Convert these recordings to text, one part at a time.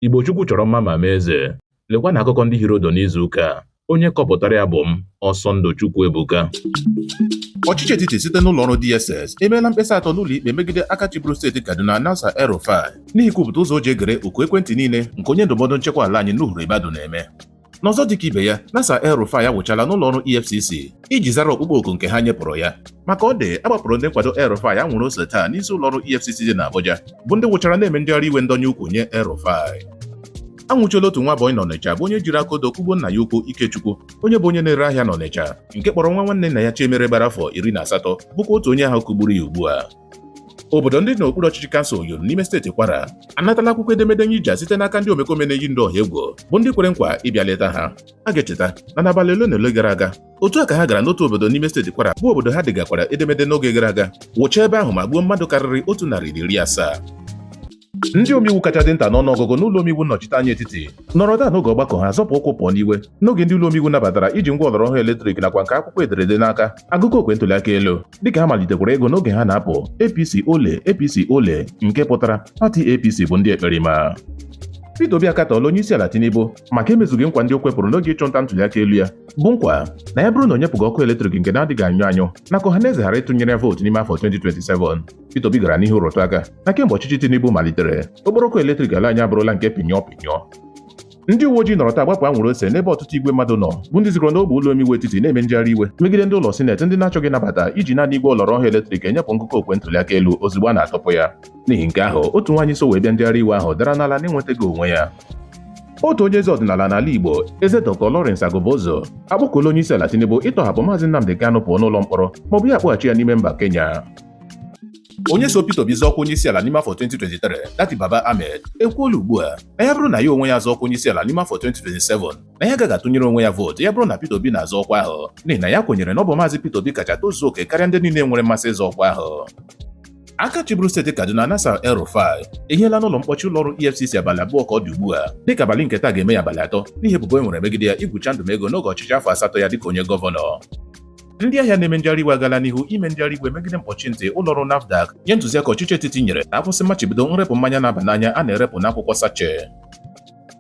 Igbo Chukwu chọrọ mma ma mee eze. Lekwa na akụkọ ndị Hịrị n'izu ụka. Onye kọpụtara ya bụ m, Ọsọndụ Ebuka. Ọchịchị etiti site n'ụlọ ọrụ DSS emeela mkpesa atọ n'ụlọ ikpe megide aka chịbụrụ steeti Kaduna Nasa El-Rufai n'ihi kwupụta ụzọ o ji egere oku ekwentị niile nke onye ndụmọdụ nchekwa ala anyị Nuhu Ibadu na-eme. N'ọzọ dịka ibe ya, Nasa El-Rufai awụchala n'ụlọ ọrụ EFCC iji zara ọkpụkpọ oku nke ha nyepụrụ ya. Maka ọ dị agbapụrụ ndị nkwado El-Rufai anwụrụ ose taa n'isi ụlọ ọrụ EFCC dị n'Abuja bụ ndị wụchara na-eme ndị ọrụ iwe ndọnye ukwu nye El-Rufai. Anwụchiela otu nwa bọyị n'Ọnịcha bụ onye jiri akodo kụgbuo nna ya ukwu Ikechukwu, onye bụ onye na-ere ahịa n'Ọnịcha, nke kpọrọ nwa nwanne nna ya Chiemere gbara afọ 18 bụkwa otu onye ahụ kụgburu ya ugbu a. Obodo ndị dị n'okpuru ọchịchị kansụl Oyo n'ime steeti Kwara anatala akwụkwọ edemede nyija site n'aka ndị omekome na-eyi ndị ọha egwu bụ ndị kwere nkwa ịbịa leta ha. A ga-echeta na n'abalị ole na ole gara aga otu a ka ha gara n'otu obodo n'ime steeti Kwara bụ obodo ha degakwara edemede n'oge gara aga wụchaa ebe ahụ ma gbuo mmadụ karịrị 170. Ndị omeiwu kacha dị nta n'ọnụọgụgụ n'ụlọ omeiwu nnọchiteanya etiti nọrọ taa n'oge ọgbakọ ha zọpụ ụkwụ pụọ n'iwe n'oge ndị ụlọ omeiwu nabatara iji ngwa ọlọrọ ọhụrụ eletrik nakwa nke akwụkwọ ederede n'aka agụkọ okwe ntụliaka elu dịka ha malitekwara ego n'oge ha na-apụ APC ole nke pụtara pati APC bụ ndị ekperima. Peter Obi akatọọla onye isi ala Tinubu maka emezughị nkwa ndị o kwepụrụ n'oge ịchụnta ntụliaka elu ya bụ nkwa na ya bụrụ na o nyepụghị ọkụ eletrik nke na-adịghị anyụ na ka ọhaneze ghara ịtụnyere vootu n'ime afọ 2027. Peter Obi gara n'ihu rụtụ aka na kemgbe ọchịchị Tinubu malitere okporo ọkụ eletrik ala anyị abụrụla nke pịnyọ. Ndị uwe ojii nọrọ taa gbapụ anwụrụ ose n'ebe ọtụtụ igwe mmadụ nọ bụ ndị zigoro n'ogbe ụlọ omeiwu etiti na-eme njegharị iwe megide ndị ụlọ sineti ndị na-achọghị nabata iji naanị igwe ọlọrọ ọhụrụ eletrik enyepụ ngụkọ okwe ntụliaka elu ozugbo a na-atọpụ ya. N'ihi nke ahụ otu nwaanyị so wee bịa njegharị iwe ahụ dara n'ala na-enwetaghị onwe ya. Otu onye eze ọdịnala n'ala Igbo, Eze Dr. Lawrence Agụbụzọ akpọkuola onye isi ala Tinubu ịtọhapụ Maazị Nnamdi Kanu pụọ n'ụlọ mkpọrọ maọbụ ya akpọghachi ya n'ime mba Kenya. Onye so Peter Obi zọọkwa onye isi ala n'ime afọ 2023, Dati Baba Ahmed, ekwuola ugbu a na ya bụrụ na ya onwe ya zọọkwa onye isi ala n'ime afọ 2027 na ya agaghị atụnyere onwe ya vootu ya bụrụ na Peter Obi na-azọ ọkwa ahụ n'ihi na ya kwenyere na ọ bụ Maazị Peter Obi kacha tozuo oke karịa ndị niile nwere mmasị ịzọ ọkwa ahụ. Aka chịbụrụ steeti Kaduna Nasa El-Rufai ehiela n'ụlọ mkpọchi ụlọ ọrụ EFCC abalị abụọ ka ọ dị ugbu a dịka abalị nke taa ga-eme ya abalị 3 n'ihi ebubo e nwere megide ya igwucha ndụmego n'oge ọchịchị afọ 8 ya dịka onye gọvanọ. Ndị ahịa na-eme njegharị iwe agala n'ihu ime njegharị iwe megide mkpọchi ntị ụlọ ọrụ NAFDAC nye ntụziaka ọchịchị etiti nyere na akwụsị mmachibido nrepụ mmanya na-aba n'anya a na-erepụ n'akwụkwọ sache.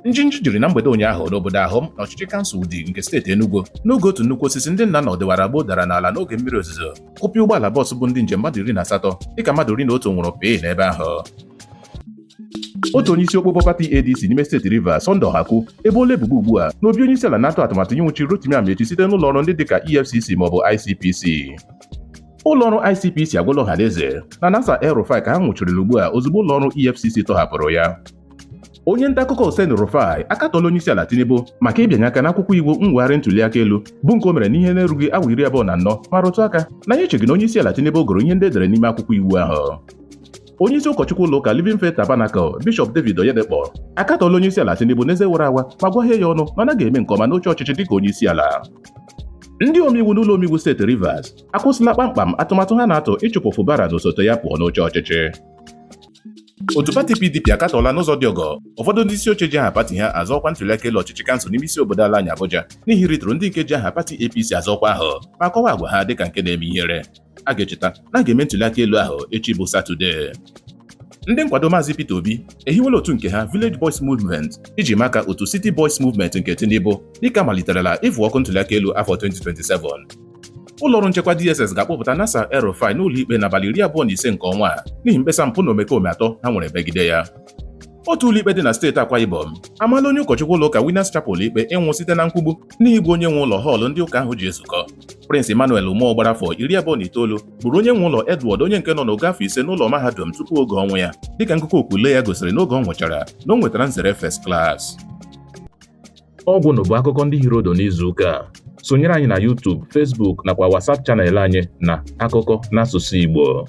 Njinji jiri na mgbede ụnyaahụ n'obodo ahụ na ọchịchị kansụl dị nke steeti Enugu n'oge otu nnukwu osisi ndị nna nọdịwara gboo dara n'ala n'oge mmiri ozuzo kụpịa ụgbọala bọọsụ bụ ndị njem mmadụ 18 dịka mmadụ 11 nwụrụ pee n'ebe ahụ. Otu onye isi okpukpe pati ADC n'ime steeti Rivers Sunday Haku ebola ebubo ugbu a na obi onye isi ala na-atụ atụmatụ ịnwụchi Rotimi Amaechi site n'ụlọ ọrụ ndị dịka EFCC maọbụ ICPC. Ụlọ ọrụ ICPC agwala ọhaneze na Nasa El-Rufai ka ha nwụchirila ugbu a ozugbo ụlọ ọrụ EFCC tọhapụrụ ya. Onye nta akụkọ El-Rufai akatọọla onye isi ala Tinubu maka ịbịanye aka n'akwụkwọ iwu mwegharị ntụliaka elu bụ nke o mere n'ihe na-erughị awa 24 ma rụtụ aka na ya echeghị na onye isi ala Tinubu gụrụ ihe ndị edere n'ime akwụkwọ iwu ahụ. Onye isi ụkọchukwu ụlọ ụka Living Faith Tabernacle Bishop David Oyedepo akatọọla onye isi ala Tinubu n'eze wara awa ma gwahie ya ọnụ na ọ naghị eme nke ọma n'oche ọchịchị dịka onye isi ala. Ndị omeiwu n'ụlọ omeiwu steeti Rivers akwụsịla kpamkpam atụmatụ ha na-atụ ịchụpụ Fubara na osote ya pụọ n'oche ọchịchị. Otu pati PDP akatọọla n'ụzọ dị ọgọ ụfọdụ ndị isi oche ji aha pati ha azọkwa ntụliaka elu ọchịchị kansụl n'ime isi obodo ala anyị Abuja n'ihi ritụrụ ndị nke ji aha pati APC azọkwa ahụ ma kọwaa agwa ha dịka nke na-eme ihere. A ga-echeta na a ga-eme ntụliaka elu ahụ echi bụ Satọde. Ndị nkwado Maazị Peter Obi ehiwela otu nke ha Village Boys Movement iji maka otu City Boys Movement nke Tinubu dịka maliterela ịfụ ọkụ ntụliaka elu afọ 2027. Ụlọọrụ nchekwa DSS ga-akpọpụta Nasa El-Rufai n'ụlọ ikpe n'abalị 25 nke ọnwa a n'ihi mkpesa mpụ na omekome 3 ha nwere megide ya. Otu ụlọ ikpe dị na steeti Akwa Ibom amaala onye ụkọchukwu ụlọ ụka Winners Chapel ikpe ịnwụ site na mkpugbu n'ihi bụ onye nwe ụlọ họọlụ ndị ụka ahụ ji ezukọ. Prince Emmanuel Umụọ gbara afọ 29 bụrụ onye nwe ụlọ Edward onye nke nọ n'ogo afọ 5 n'ụlọ mahadum tupu oge ọnwụ ya dịka nkụkọ okwu ya gosiri n'oge ọ nwụchara na o nwetara nzere first class. Ọgwụ bụ akụkọ ndị Hịrị n'izu ụka. Sonyere anyị na YouTube, Facebook nakwa WhatsApp chanel anyị na Akụkọ n'asụsụ Igbo.